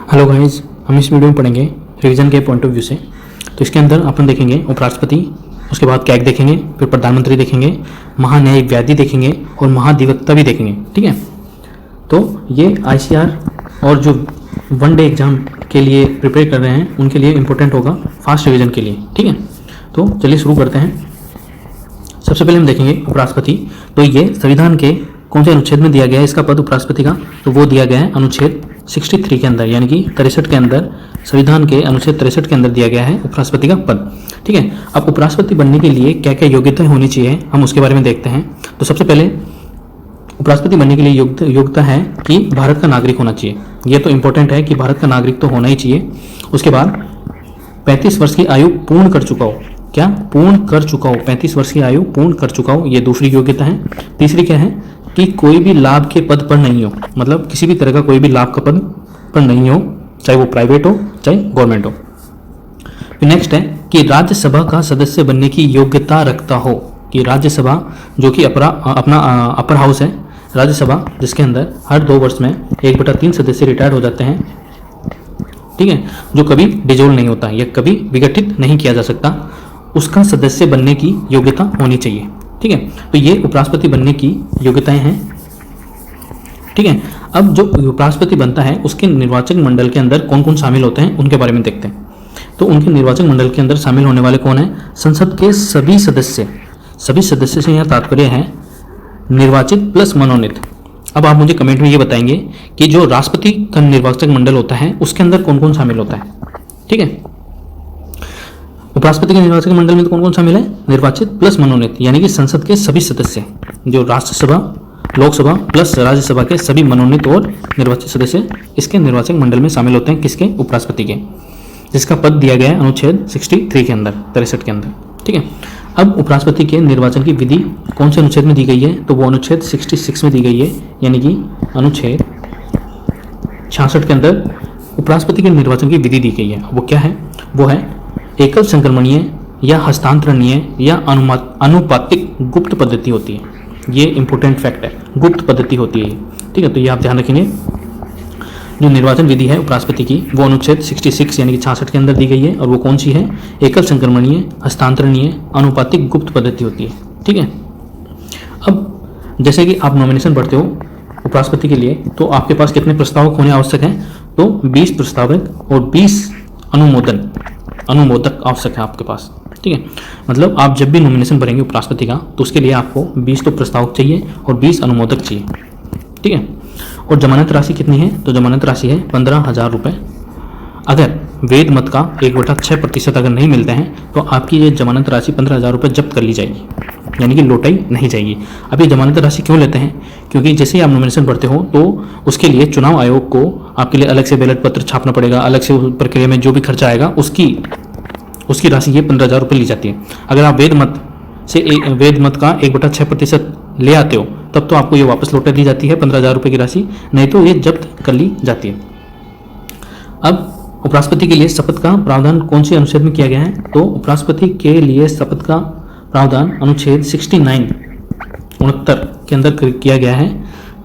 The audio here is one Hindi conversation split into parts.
हेलो गाइस, हम इस वीडियो में पढ़ेंगे रिवीजन के पॉइंट ऑफ व्यू से। तो इसके अंदर अपन देखेंगे उपराष्ट्रपति, उसके बाद कैग देखेंगे, फिर प्रधानमंत्री देखेंगे, महान्यायिक व्याधि देखेंगे और महाधिवक्ता भी देखेंगे। ठीक है, तो ये आईसीआर और जो वन डे एग्जाम के लिए प्रिपेयर कर रहे हैं उनके लिए इंपॉर्टेंट होगा, फास्ट रिवीजन के लिए। ठीक है, तो चलिए शुरू करते हैं। सबसे पहले हम देखेंगे उपराष्ट्रपति। तो ये संविधान के कौन से अनुच्छेद में दिया गया है इसका पद उपराष्ट्रपति का? तो वो दिया गया है अनुच्छेद 63 के अंदर, यानी कि 63 के अंदर, संविधान के अनुच्छेद 63 के अंदर दिया गया है उपराष्ट्रपति का पद। ठीक है, अब उपराष्ट्रपति बनने के लिए क्या क्या योग्यताएं होनी चाहिए हम उसके बारे में देखते हैं। तो सबसे पहले उपराष्ट्रपति बनने के लिए योग्यता है कि भारत का नागरिक होना चाहिए। ये तो इंपॉर्टेंट है कि भारत का नागरिक तो होना ही चाहिए। उसके बाद 35 वर्ष की आयु पूर्ण कर चुका हो। क्या? पूर्ण कर चुका हो, 35 वर्ष की आयु पूर्ण कर चुका हो, ये दूसरी योग्यता है। तीसरी क्या है कि कोई भी लाभ के पद पर नहीं हो, मतलब किसी भी तरह का कोई भी लाभ का पद पर नहीं हो, चाहे वो प्राइवेट हो चाहे गवर्नमेंट हो। फिर नेक्स्ट है कि राज्यसभा का सदस्य बनने की योग्यता रखता हो, कि राज्यसभा जो कि अपना अपर हाउस है, राज्यसभा जिसके अंदर हर 2 वर्ष में 1/3 सदस्य रिटायर्ड हो जाते हैं। ठीक है, जो कभी डिजोल्व नहीं होता या कभी विघटित नहीं किया जा सकता, उसका सदस्य बनने की योग्यता होनी चाहिए। ठीक है, तो ये उपराष्ट्रपति बनने की योग्यताएं हैं। ठीक है, अब जो उपराष्ट्रपति बनता है उसके निर्वाचक मंडल के अंदर कौन कौन शामिल होते हैं उनके बारे में देखते हैं। तो उनके निर्वाचक मंडल के अंदर शामिल होने वाले कौन है? संसद के सभी सदस्य। सभी सदस्य से यहाँ तात्पर्य है निर्वाचित प्लस मनोनीत। अब आप मुझे कमेंट में ये बताएंगे कि जो राष्ट्रपति का निर्वाचक मंडल होता है उसके अंदर कौन कौन शामिल होता है। ठीक है, उपराष्ट्रपति के निर्वाचक मंडल में तो कौन कौन शामिल है? निर्वाचित प्लस मनोनीत, यानी कि संसद के सभी सदस्य, जो राज्यसभा, लोकसभा प्लस राज्यसभा के सभी मनोनीत और निर्वाचित सदस्य इसके निर्वाचक मंडल में शामिल होते हैं। किसके? उपराष्ट्रपति के, जिसका पद दिया गया है अनुच्छेद 63 के अंदर, 63 के अंदर। ठीक है, अब उपराष्ट्रपति के निर्वाचन की विधि कौन से अनुच्छेद में दी गई है? तो वो अनुच्छेद 66 में दी गई है, यानी कि अनुच्छेद 66 के अंदर उपराष्ट्रपति के निर्वाचन की विधि दी गई है। वो क्या है? वो है एकल संक्रमणीय या हस्तांतरणीय या अनुपातिक गुप्त पद्धति होती है। ये इंपॉर्टेंट फैक्ट है, गुप्त पद्धति होती है। ठीक है, तो ये आप ध्यान रखेंगे। जो निर्वाचन विधि है उपराष्ट्रपति की वो अनुच्छेद 66 यानी कि 66 के अंदर दी गई है, और वो कौन सी है? एकल संक्रमणीय, हस्तांतरणीय, अनुपातिक गुप्त पद्धति होती है। ठीक है, अब जैसे कि आप नॉमिनेशन भरते हो उपराष्ट्रपति के लिए, तो आपके पास कितने प्रस्तावक होने आवश्यक हैं? तो 20 प्रस्तावक और 20 अनुमोदक आवश्यक है आपके पास। ठीक है, मतलब आप जब भी नॉमिनेशन भरेंगे उपराष्ट्रपति का तो उसके लिए आपको 20 तो प्रस्तावक चाहिए और 20 अनुमोदक चाहिए। ठीक है, और जमानत राशि कितनी है? तो जमानत राशि है 15,000 रुपये। अगर वेद मत का 1/6% अगर नहीं मिलते हैं तो आपकी ये जमानत राशि 15,000 रुपये जब्त कर ली जाएगी, यानी कि लौटाई नहीं जाएगी। अब ये जमानत राशि क्यों लेते हैं? क्योंकि जैसे ही आप नॉमिनेशन भरते हो तो उसके लिए चुनाव आयोग को आपके लिए अलग से बैलेट पत्र छापना पड़ेगा, अलग से उस प्रक्रिया में जो भी खर्चा आएगा उसकी राशि ये 15,000 रुपये ली जाती है। अगर आप वेद मत का 1/6% ले आते हो तब तो आपको ये वापस लौटा दी जाती है 15,000 रुपये की राशि, नहीं तो ये जब्त कर ली जाती है। अब उपराष्ट्रपति के लिए शपथ का प्रावधान कौन से अनुच्छेद में किया गया है? तो उपराष्ट्रपति के लिए शपथ का प्रावधान अनुच्छेद 69 के अंदर किया गया है।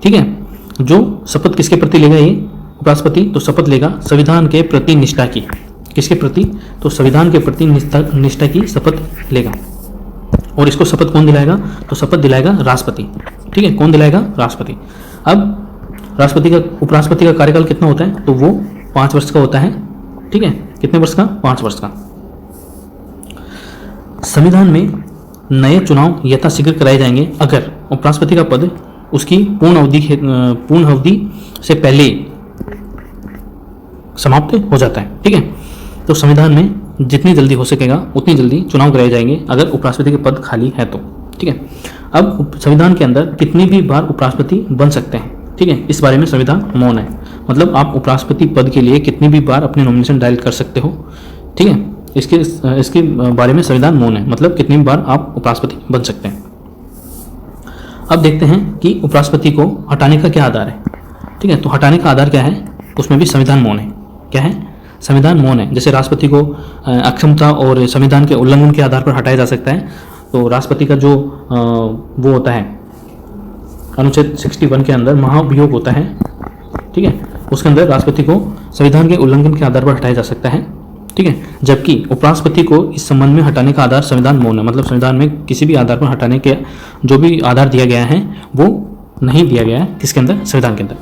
ठीक है, जो शपथ किसके प्रति लेगा ये उपराष्ट्रपति? तो शपथ लेगा संविधान के प्रति निष्ठा की। किसके प्रति? तो संविधान के प्रति निष्ठा की शपथ लेगा। और इसको शपथ कौन दिलाएगा? तो शपथ दिलाएगा राष्ट्रपति। ठीक है, कौन दिलाएगा? राष्ट्रपति। अब उपराष्ट्रपति का कार्यकाल कितना होता है? तो वो 5 वर्ष का होता है। ठीक है, कितने वर्ष का? 5 वर्ष का। संविधान में नए चुनाव यथाशीघ्र कराए जाएंगे अगर उपराष्ट्रपति का पद उसकी पूर्ण अवधि से पहले समाप्त हो जाता है। ठीक है, तो संविधान में जितनी जल्दी हो सकेगा उतनी जल्दी चुनाव कराए जाएंगे अगर उपराष्ट्रपति के पद खाली है तो। ठीक है, अब संविधान के अंदर कितनी भी बार उपराष्ट्रपति बन सकते हैं, ठीक है, इस बारे में संविधान मौन है। मतलब आप उपराष्ट्रपति पद के लिए कितनी भी बार अपने नॉमिनेशन डायल कर सकते हो। ठीक है, इसके बारे में संविधान मौन है, मतलब कितनी बार आप उपराष्ट्रपति बन सकते हैं। अब देखते हैं कि उपराष्ट्रपति को हटाने का क्या आधार है। ठीक है, तो हटाने का आधार क्या है? उसमें भी संविधान मौन है। क्या है? संविधान मौन है। जैसे राष्ट्रपति को अक्षमता और संविधान के उल्लंघन के आधार पर हटाया जा सकता है, तो राष्ट्रपति का जो वो होता है अनुच्छेद 61 के अंदर महाभियोग होता है। ठीक है, उसके अंदर राष्ट्रपति को संविधान के उल्लंघन के आधार पर हटाया जा सकता है, ठीक है। जबकि उपराष्ट्रपति को इस संबंध में हटाने का आधार संविधान मौन है, मतलब संविधान में किसी भी आधार पर हटाने के जो भी आधार दिया गया है वो नहीं दिया गया है किसके अंदर, संविधान के अंदर।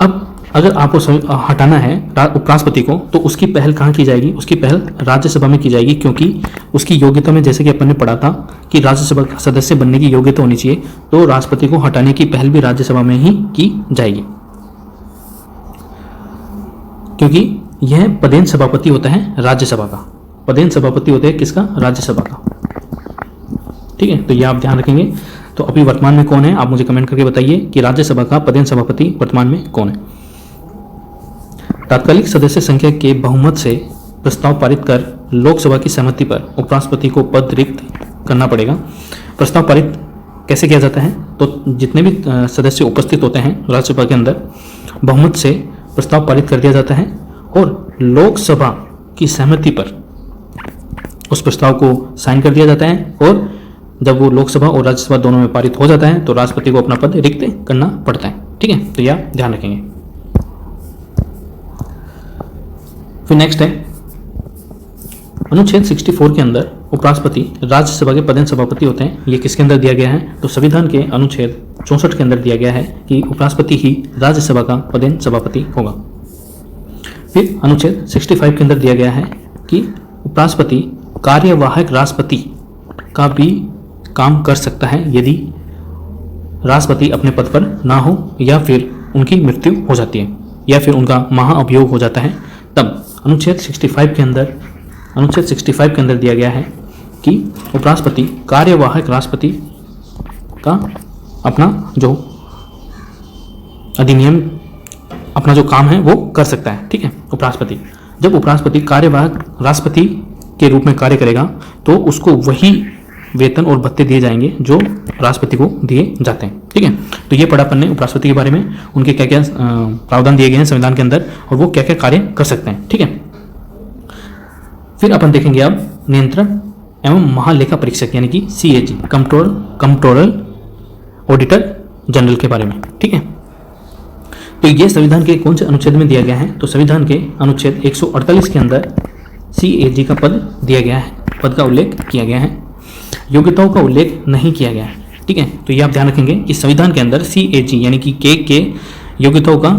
अब अगर आपको हटाना है उपराष्ट्रपति को तो उसकी पहल कहाँ की जाएगी, उसकी पहल राज्यसभा में की जाएगी, क्योंकि उसकी योग्यता में जैसे कि अपन ने पढ़ा था कि राज्यसभा का सदस्य बनने की योग्यता होनी चाहिए, तो राष्ट्रपति को हटाने की पहल भी राज्यसभा में ही की जाएगी, क्योंकि यह पदेन सभापति होता है राज्यसभा का, पदेन सभापति होते हैं किसका, राज्यसभा का, ठीक है। तो ये आप ध्यान रखेंगे। तो अभी वर्तमान में कौन है, आप मुझे कमेंट करके बताइए कि राज्यसभा का पदेन सभापति वर्तमान में कौन है। तात्कालिक सदस्य संख्या के बहुमत से प्रस्ताव पारित कर लोकसभा की सहमति पर उपराष्ट्रपति को पद रिक्त करना पड़ेगा। प्रस्ताव पारित कैसे किया जाता है, तो जितने भी सदस्य उपस्थित होते हैं राज्यसभा के अंदर बहुमत से प्रस्ताव पारित कर दिया जाता है और लोकसभा की सहमति पर उस प्रस्ताव को साइन कर दिया जाता है, और जब वो लोकसभा और राज्यसभा दोनों में पारित हो जाता है तो राष्ट्रपति को अपना पद रिक्त करना पड़ता है, ठीक है। तो यह ध्यान रखेंगे। फिर नेक्स्ट है अनुच्छेद 64 के अंदर उपराष्ट्रपति राज्यसभा के पदेन सभापति होते हैं। ये किसके अंदर दिया गया है, तो संविधान के अनुच्छेद 64 के अंदर दिया गया है कि उपराष्ट्रपति ही राज्यसभा का पदेन सभापति होगा। फिर अनुच्छेद 65 के अंदर दिया गया है कि उपराष्ट्रपति कार्यवाहक राष्ट्रपति का भी काम कर सकता है यदि राष्ट्रपति अपने पद पर ना हो या फिर उनकी मृत्यु हो जाती है या फिर उनका महाअभियोग हो जाता है, तब अनुच्छेद 65 के अंदर दिया गया है कि उपराष्ट्रपति कार्यवाहक राष्ट्रपति का अपना जो अधिनियम अपना जो काम है वो कर सकता है, ठीक है। उपराष्ट्रपति जब उपराष्ट्रपति कार्यवाहक राष्ट्रपति के रूप में कार्य करेगा तो उसको वही वेतन और भत्ते दिए जाएंगे जो राष्ट्रपति को दिए जाते हैं, ठीक है। तो ये पढ़ा अपन ने उपराष्ट्रपति के बारे में, उनके क्या क्या प्रावधान दिए गए हैं संविधान के अंदर और वो क्या क्या कार्य कर सकते हैं, ठीक है। फिर अपन देखेंगे अब नियंत्रण एवं महालेखा परीक्षक यानी कि CAG कंट्रोलर ऑडिटर जनरल के बारे में, ठीक है। तो ये संविधान के कौन से अनुच्छेद में दिया गया है, तो संविधान के अनुच्छेद 148 के अंदर CAG का पद दिया गया है, पद का उल्लेख किया गया है, योग्यताओं का उल्लेख नहीं किया गया है, ठीक है। तो ये आप ध्यान रखेंगे कि संविधान के अंदर CAG यानी कि के योग्यताओं का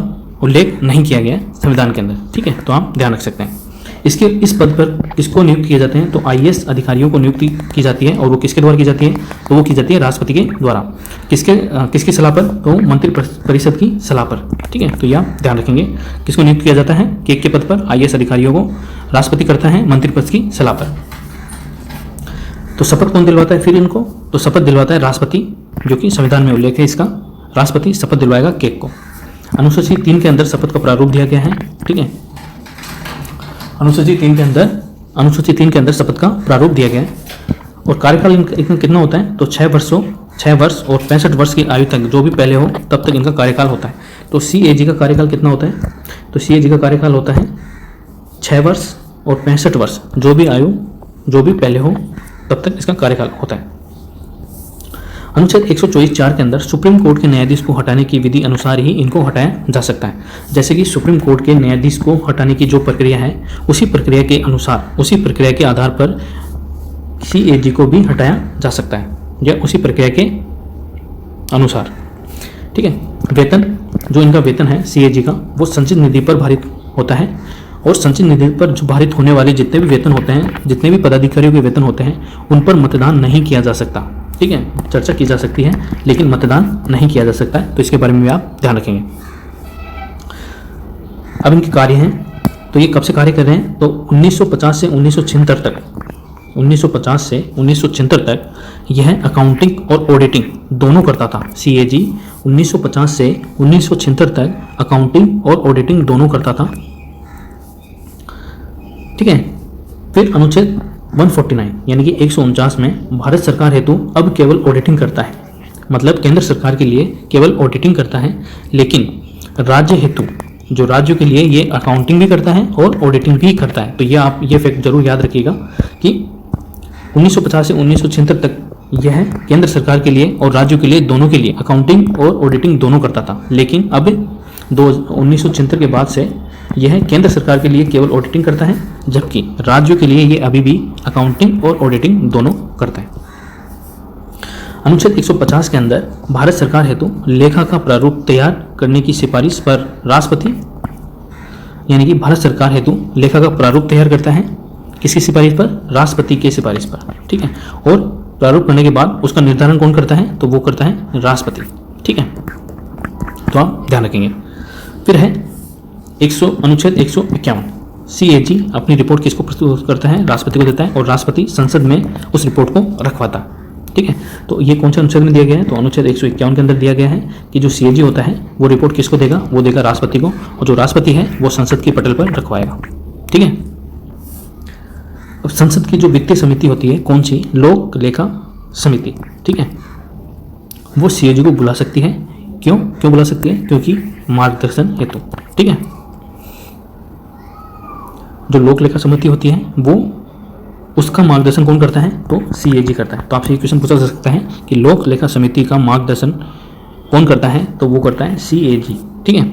उल्लेख नहीं किया गया है संविधान के अंदर, ठीक है। तो आप ध्यान रख सकते हैं। इस पद पर किसको नियुक्त किए जाते हैं, तो IAS अधिकारियों को नियुक्ति की जाती है और वो किसके द्वारा की जाती है, तो वो की जाती है राष्ट्रपति के द्वारा। किसकी सलाह पर, तो मंत्री परिषद की सलाह पर, ठीक है। तो यह ध्यान रखेंगे किसको नियुक्त किया जाता है, के पद पर IAS अधिकारियों को राष्ट्रपति करता है मंत्री परिषद की सलाह पर। तो शपथ कौन दिलवाता है फिर इनको, तो शपथ दिलवाता है राष्ट्रपति, जो कि संविधान में उल्लेख है इसका, राष्ट्रपति शपथ दिलवाएगा केक को। अनुसूची 3 के अंदर शपथ का प्रारूप दिया गया है, ठीक है। अनुसूची 3 के अंदर शपथ का प्रारूप दिया गया है और कार्यकाल इनका कितना होता है, तो 6 वर्ष और 65 वर्ष की आयु तक जो भी पहले हो तब तक इनका कार्यकाल होता है। तो CAG का कार्यकाल कितना होता है, तो CAG का कार्यकाल होता है 6 वर्ष और 65 वर्ष, जो भी पहले हो तब तक इसका कार्यकाल होता है। अनुच्छेद 124(4) के अंदर सुप्रीम कोर्ट के न्यायाधीश को हटाने की विधि अनुसार ही इनको हटाया जा सकता है। जैसे कि सुप्रीम कोर्ट के न्यायाधीश को हटाने की जो प्रक्रिया है उसी प्रक्रिया के अनुसार, उसी प्रक्रिया के आधार पर CAG को भी हटाया जा सकता है या उसी प्रक्रिया के अनुसार, ठीक है। वेतन, जो इनका वेतन है CAG का, वो संचित निधि पर भारित होता है और संचित निधि पर जो भारित होने वाले जितने भी वेतन होते हैं, जितने भी पदाधिकारियों के वेतन होते हैं, उन पर मतदान नहीं किया जा सकता, ठीक है। चर्चा की जा सकती है लेकिन मतदान नहीं किया जा सकता है, तो इसके बारे में भी आप ध्यान रखेंगे। अब इनके कार्य हैं, तो ये कब से कार्य कर रहे हैं, तो 1950 से 1976 तक, 1950 से 1976 तक यह अकाउंटिंग और ऑडिटिंग दोनों करता था। CAG 1950 से 1976 तक अकाउंटिंग और ऑडिटिंग दोनों करता था, ठीक है। फिर अनुच्छेद 149 यानी कि 149 में भारत सरकार हेतु अब केवल ऑडिटिंग करता है, मतलब केंद्र सरकार के लिए केवल ऑडिटिंग करता है, लेकिन राज्य हेतु जो राज्यों के लिए ये अकाउंटिंग भी करता है और ऑडिटिंग भी करता है। तो ये आप ये फैक्ट जरूर याद रखिएगा कि 1950 से 1976 तक यह केंद्र सरकार के लिए और राज्यों के लिए दोनों के लिए अकाउंटिंग और ऑडिटिंग दोनों करता था, लेकिन अब 1976 के बाद से यह केंद्र सरकार के लिए केवल ऑडिटिंग करता है, जबकि राज्यों के लिए ये अभी भी अकाउंटिंग और ऑडिटिंग दोनों करता है। अनुच्छेद 150 के अंदर भारत सरकार हेतु लेखा का प्रारूप तैयार करने की सिफारिश पर राष्ट्रपति, यानी कि भारत सरकार हेतु लेखा का प्रारूप तैयार करता है किसकी सिफारिश पर? राष्ट्रपति की सिफारिश पर, ठीक है। और प्रारूप करने के बाद उसका निर्धारण कौन करता है? तो वो करता है राष्ट्रपति, ठीक है। तो आप ध्यान रखेंगे। फिर है अनुच्छेद 151, CAG अपनी रिपोर्ट किसको प्रस्तुत करता है? राष्ट्रपति को देता है, और राष्ट्रपति संसद में उस रिपोर्ट को रखवाता है, ठीक है। तो ये कौन से अनुच्छेद में दिया गया है? तो अनुच्छेद 151 के अंदर दिया गया है कि जो CAG होता है वो रिपोर्ट किसको देगा? वो देगा राष्ट्रपति को, और जो राष्ट्रपति है वो संसद की पटल पर रखवाएगा, ठीक है। अब संसद की जो वित्तीय समिति होती है कौन सी? लोक लेखा समिति, ठीक है। वो CAG को बुला सकती है। क्यों बुला सकती है? क्योंकि मार्गदर्शन हेतु, ठीक है। जो लोक लेखा समिति होती है वो उसका मार्गदर्शन कौन करता है? तो CAG करता है। तो आपसे ये क्वेश्चन पूछा जा सकता है कि लोक लेखा समिति का मार्गदर्शन कौन करता है? तो वो करता है CAG, ठीक है।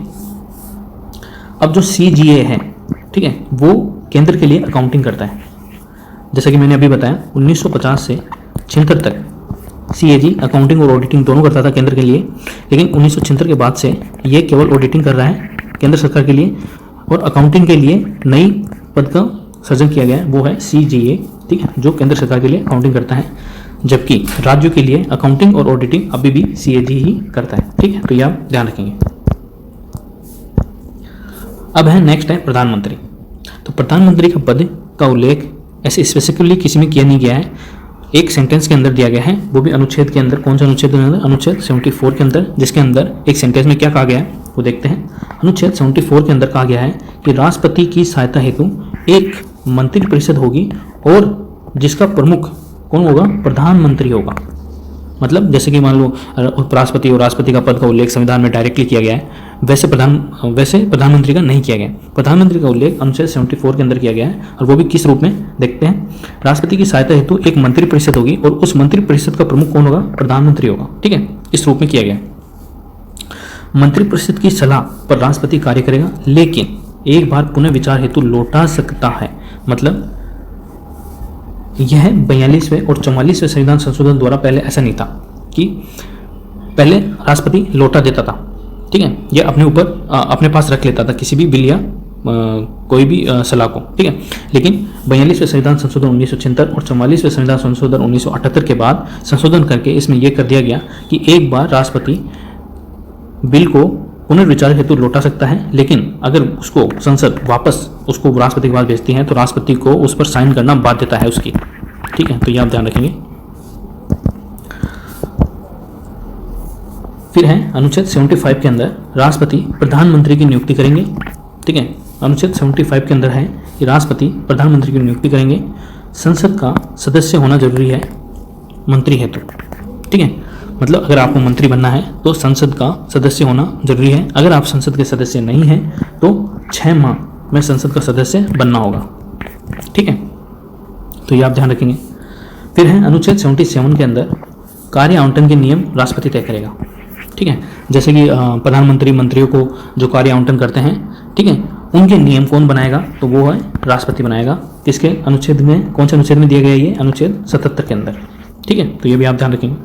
अब जो CGA है, ठीक है, वो केंद्र के लिए अकाउंटिंग करता है। जैसा कि मैंने अभी बताया 1950 से 76 तक CAG अकाउंटिंग और ऑडिटिंग दोनों करता था केंद्र के लिए, लेकिन 1976 के बाद से ये केवल ऑडिटिंग कर रहा है केंद्र सरकार के लिए, और अकाउंटिंग के लिए नई पद का सृजन किया गया है, वो है CGA, ठीक है, जो केंद्र सरकार के लिए अकाउंटिंग करता है, जबकि राज्यों के लिए अकाउंटिंग और ऑडिटिंग अभी भी CAG ही करता है, ठीक है। तो ये आप ध्यान रखेंगे। अब है नेक्स्ट है प्रधानमंत्री। तो प्रधानमंत्री का पद का उल्लेख ऐसे स्पेसिफिकली किसी में किया नहीं गया है, एक सेंटेंस के अंदर दिया गया है, वो भी अनुच्छेद के अंदर। कौन सा अनुच्छेद के अंदर? अनुच्छेद 74 के अंदर, जिसके अंदर एक सेंटेंस में क्या कहा गया है वो देखते हैं। अनुच्छेद 74 के अंदर कहा गया है कि राष्ट्रपति की सहायता हेतु एक मंत्रिपरिषद होगी और जिसका प्रमुख कौन होगा? प्रधानमंत्री होगा। मतलब जैसे कि मान लो उपराष्ट्रपति और राष्ट्रपति का पद का उल्लेख संविधान में डायरेक्टली किया गया है, वैसे प्रधानमंत्री का नहीं किया गया। प्रधानमंत्री का उल्लेख अनुच्छेद 74 के अंदर किया गया है, और वो भी किस रूप में देखते हैं? राष्ट्रपति की सहायता हेतु एक मंत्रिपरिषद होगी और उस मंत्रिपरिषद का प्रमुख कौन होगा? प्रधानमंत्री होगा, ठीक है। इस रूप में किया गया। मंत्रिपरिषद की सलाह पर राष्ट्रपति कार्य करेगा, लेकिन एक बार पुनः विचार हेतु लौटा सकता है। मतलब यह 42वें और 44वें संविधान संशोधन द्वारा पहले ऐसा नहीं था कि पहले राष्ट्रपति लौटा देता था, ठीक है, ये अपने पास रख लेता था किसी भी बिल या कोई भी सलाह को, ठीक है। लेकिन 42वें संविधान संशोधन 1976 और 44वें संविधान संशोधन 1978 के बाद संशोधन करके इसमें यह कर दिया गया कि एक बार राष्ट्रपति बिल को पुनर्विचार हेतु लौटा सकता है, लेकिन अगर उसको संसद वापस उसको राष्ट्रपति के पास भेजती है तो राष्ट्रपति को उस पर साइन करना बाध्यता है उसकी, ठीक है। तो ये आप ध्यान रखेंगे। फिर है अनुच्छेद 75 के अंदर राष्ट्रपति प्रधानमंत्री की नियुक्ति करेंगे, ठीक है। अनुच्छेद 75 के अंदर है कि राष्ट्रपति प्रधानमंत्री की नियुक्ति करेंगे। संसद का सदस्य होना जरूरी है मंत्री हेतु, ठीक है। मतलब अगर आपको मंत्री बनना है तो संसद का सदस्य होना जरूरी है। अगर आप संसद के सदस्य नहीं हैं तो 6 माह में संसद का सदस्य बनना होगा, ठीक है। तो ये आप ध्यान रखेंगे। फिर है अनुच्छेद 77 के अंदर कार्य आवंटन के नियम राष्ट्रपति तय करेगा, ठीक है। जैसे कि प्रधानमंत्री मंत्रियों को जो कार्य आवंटन करते हैं, ठीक है, उनके नियम कौन बनाएगा? तो वो है राष्ट्रपति बनाएगा। किसके अनुच्छेद में? कौन से अनुच्छेद में दिया गया? ये अनुच्छेद 77 के अंदर, ठीक है। तो ये भी आप ध्यान रखेंगे।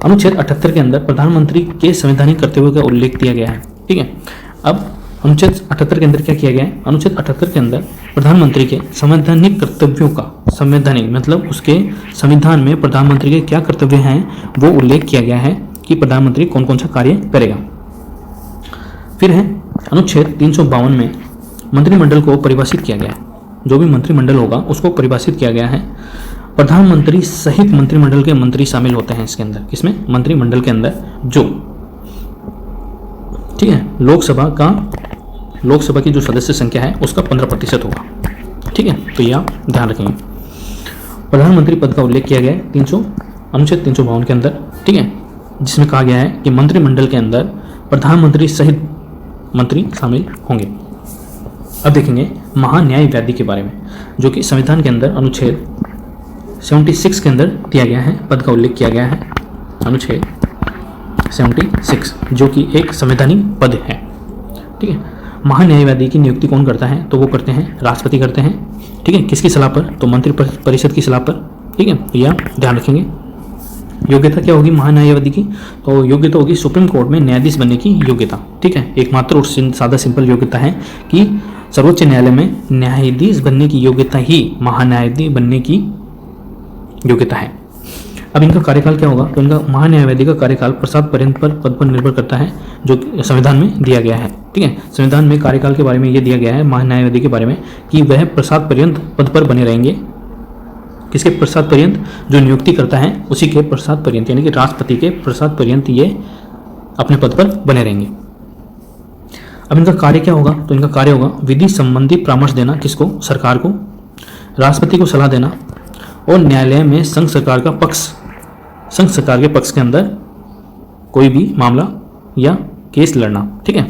अनुच्छेद 78 के अंदर प्रधानमंत्री के संवैधानिक कर्तव्यों का उल्लेख किया गया है, ठीक है। अब अनुच्छेद 78 के अंदर क्या किया गया है? अनुच्छेद 78 के अंदर प्रधानमंत्री के संवैधानिक कर्तव्यों का, संवैधानिक मतलब उसके संविधान में प्रधानमंत्री के क्या कर्तव्य हैं वो उल्लेख किया गया है कि प्रधानमंत्री कौन कौन सा कार्य करेगा। फिर है अनुच्छेद 352 में मंत्रिमंडल को परिभाषित किया गया है। जो भी मंत्रिमंडल होगा उसको परिभाषित किया गया है। प्रधानमंत्री सहित मंत्रिमंडल के मंत्री शामिल होते हैं इसके अंदर। किसमें? मंत्रिमंडल के अंदर, जो, ठीक है, लोकसभा की जो सदस्य संख्या है उसका 15% होगा, ठीक है। तो ये आप ध्यान रखेंगे। प्रधानमंत्री पद का उल्लेख किया गया है अनुच्छेद 352 के अंदर, ठीक है, जिसमें कहा गया है कि मंत्रिमंडल के अंदर प्रधानमंत्री सहित मंत्री शामिल होंगे। अब देखेंगे महान्यायवादी के बारे में, जो कि संविधान के अंदर अनुच्छेद 76 के अंदर दिया गया है, पद का उल्लेख किया गया है। अनुच्छेद 76 जो कि एक संवैधानिक पद है, ठीक है। महान्यायवादी की नियुक्ति कौन करता है? तो वो करते हैं राष्ट्रपति करते हैं, ठीक है। किसकी सलाह पर? तो मंत्री परिषद की सलाह पर, ठीक है। तो यह ध्यान रखेंगे। योग्यता क्या होगी महान्यायवादी की? तो योग्यता होगी सुप्रीम कोर्ट में न्यायाधीश बनने की योग्यता, ठीक है। एकमात्र और सादा सिंपल योग्यता है कि सर्वोच्च न्यायालय में न्यायाधीश बनने की योग्यता ही महान्यायाधीश बनने की योग्यता है। अब इनका कार्यकाल क्या होगा? तो इनका महान्यायवादी का कार्यकाल प्रसाद पर्यंत पर पद पर निर्भर करता है, जो संविधान में दिया गया है, ठीक है। संविधान में कार्यकाल के बारे में यह दिया गया है महान्यायवादी के बारे में कि वह प्रसाद पर्यंत पद पर बने रहेंगे। किसके प्रसाद पर्यंत? जो नियुक्ति करता है उसी के प्रसाद पर्यंत, यानी कि राष्ट्रपति के प्रसाद पर्यंत ये अपने पद पर बने रहेंगे। अब इनका कार्य क्या होगा? तो इनका कार्य होगा विधि संबंधी परामर्श देना, किसको? सरकार को, राष्ट्रपति को सलाह देना और न्यायालय में संघ सरकार के पक्ष के अंदर कोई भी मामला या केस लड़ना, ठीक है।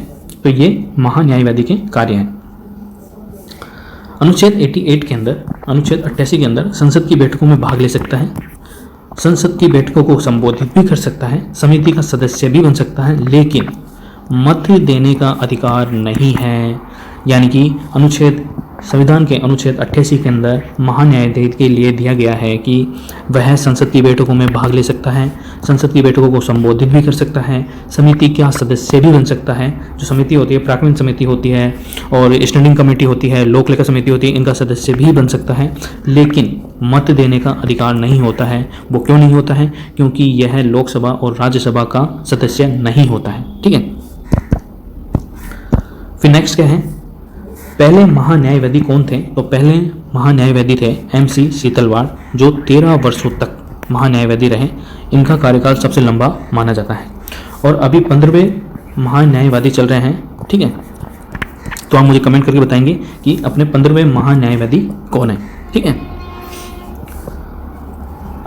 तो ये महान्यायवादी के कार्य हैं। अनुच्छेद 88 के अंदर, अनुच्छेद 88 के अंदर संसद की बैठकों में भाग ले सकता है, संसद की बैठकों को संबोधित भी कर सकता है, समिति का सदस्य भी बन सकता है, लेकिन मत देने का अधिकार नहीं है। यानी कि संविधान के अनुच्छेद 88 के अंदर महान्यायाधीश के लिए दिया गया है कि वह संसद की बैठकों में भाग ले सकता है, संसद की बैठकों को संबोधित भी कर सकता है, समिति का सदस्य भी बन सकता है। जो समिति होती है, प्राक्कलन समिति होती है और स्टैंडिंग कमेटी होती है, लोक लेखा समिति होती है, इनका सदस्य भी बन सकता है, लेकिन मत देने का अधिकार नहीं होता है। वो क्यों नहीं होता है? क्योंकि यह लोकसभा और राज्यसभा का सदस्य नहीं होता है, ठीक है। फिर नेक्स्ट क्या है? पहले महान्यायवादी कौन थे? तो पहले महान्यायवादी थे MC शीतलवाड़, जो 13 वर्षों तक महान्यायवादी रहे। इनका कार्यकाल सबसे लंबा माना जाता है और अभी 15वें महान्यायवादी चल रहे हैं, ठीक है। तो आप मुझे कमेंट करके बताएंगे कि अपने 15वें महान्यायवादी कौन है, ठीक है।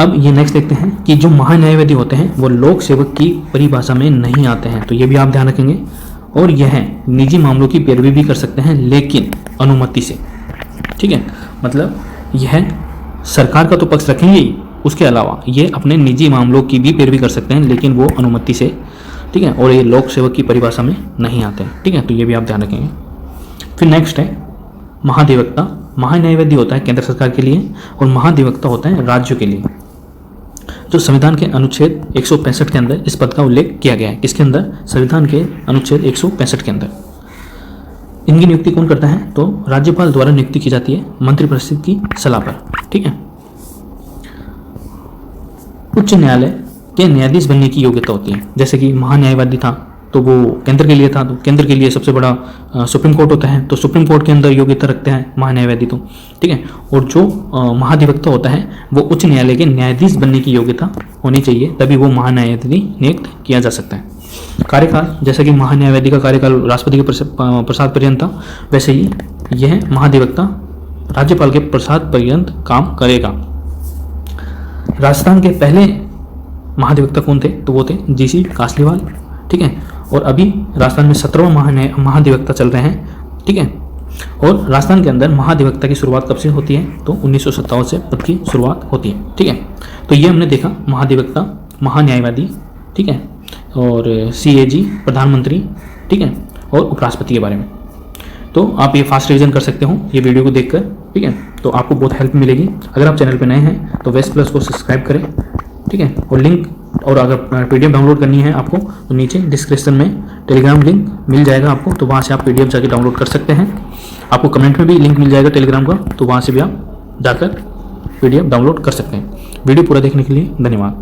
अब ये नेक्स्ट देखते हैं कि जो महान्यायवादी होते हैं वो लोक सेवक की परिभाषा में नहीं आते हैं, तो ये भी आप ध्यान रखेंगे। और यह निजी मामलों की पैरवी भी कर सकते हैं, लेकिन अनुमति से, ठीक है। मतलब यह सरकार का तो पक्ष रखेंगे ही, उसके अलावा ये अपने निजी मामलों की भी पैरवी कर सकते हैं, लेकिन वो अनुमति से, ठीक है। और ये लोक सेवक की परिभाषा में नहीं आते हैं, ठीक है। तो ये भी आप ध्यान रखेंगे। फिर नेक्स्ट है महाधिवक्ता। महान्यायवादी होता है केंद्र सरकार के लिए और महाधिवक्ता होता है राज्यों के लिए। जो संविधान के अनुच्छेद 165 के अंदर इस पद का उल्लेख किया गया है। किसके अंदर? संविधान के अनुच्छेद 165 के अंदर। इनकी नियुक्ति कौन करता है? तो राज्यपाल द्वारा नियुक्ति की जाती है मंत्रिपरिषद की सलाह पर, ठीक है। उच्च न्यायालय के न्यायाधीश बनने की योग्यता होती है। जैसे कि महान्यायवादी था तो वो केंद्र के लिए था, तो केंद्र के लिए सबसे बड़ा सुप्रीम कोर्ट होता है, तो सुप्रीम कोर्ट के अंदर योग्यता रखते हैं महान्यायवादी, तो ठीक है। और जो महाधिवक्ता होता है वो उच्च न्यायालय के न्यायाधीश बनने की योग्यता होनी चाहिए, तभी वो महान्यायवादी नियुक्त किया जा सकता है। कार्यकाल, जैसे कि महान्यायवादी का कार्यकाल राष्ट्रपति के प्रसाद पर्यंत था, वैसे ही यह महाधिवक्ता राज्यपाल के प्रसाद पर्यंत काम करेगा। राजस्थान के पहले महाधिवक्ता कौन थे? तो वो थे GC कासलीवाल, ठीक है। और अभी राजस्थान में 17वां महाधिवक्ता चल रहे हैं, ठीक है। और राजस्थान के अंदर महाधिवक्ता की शुरुआत कब से होती है? तो 1957 से पद की शुरुआत होती है, ठीक है। तो ये हमने देखा महाधिवक्ता, महान्यायवादी, ठीक है, और CAG प्रधानमंत्री, ठीक है, और उपराष्ट्रपति के बारे में। तो आप ये फास्ट रिवीजन कर सकते हो ये वीडियो को देखकर, ठीक है। तो आपको बहुत हेल्प मिलेगी। अगर आप चैनल पर नए हैं तो वेस्ट प्लस को सब्सक्राइब करें, ठीक है। और लिंक, और अगर PDF डाउनलोड करनी है आपको तो नीचे डिस्क्रिप्शन में टेलीग्राम लिंक मिल जाएगा आपको, तो वहाँ से आप PDF जाके डाउनलोड कर सकते हैं। आपको कमेंट में भी लिंक मिल जाएगा टेलीग्राम का, तो वहाँ से भी आप जाकर PDF डाउनलोड कर सकते हैं। वीडियो पूरा देखने के लिए धन्यवाद।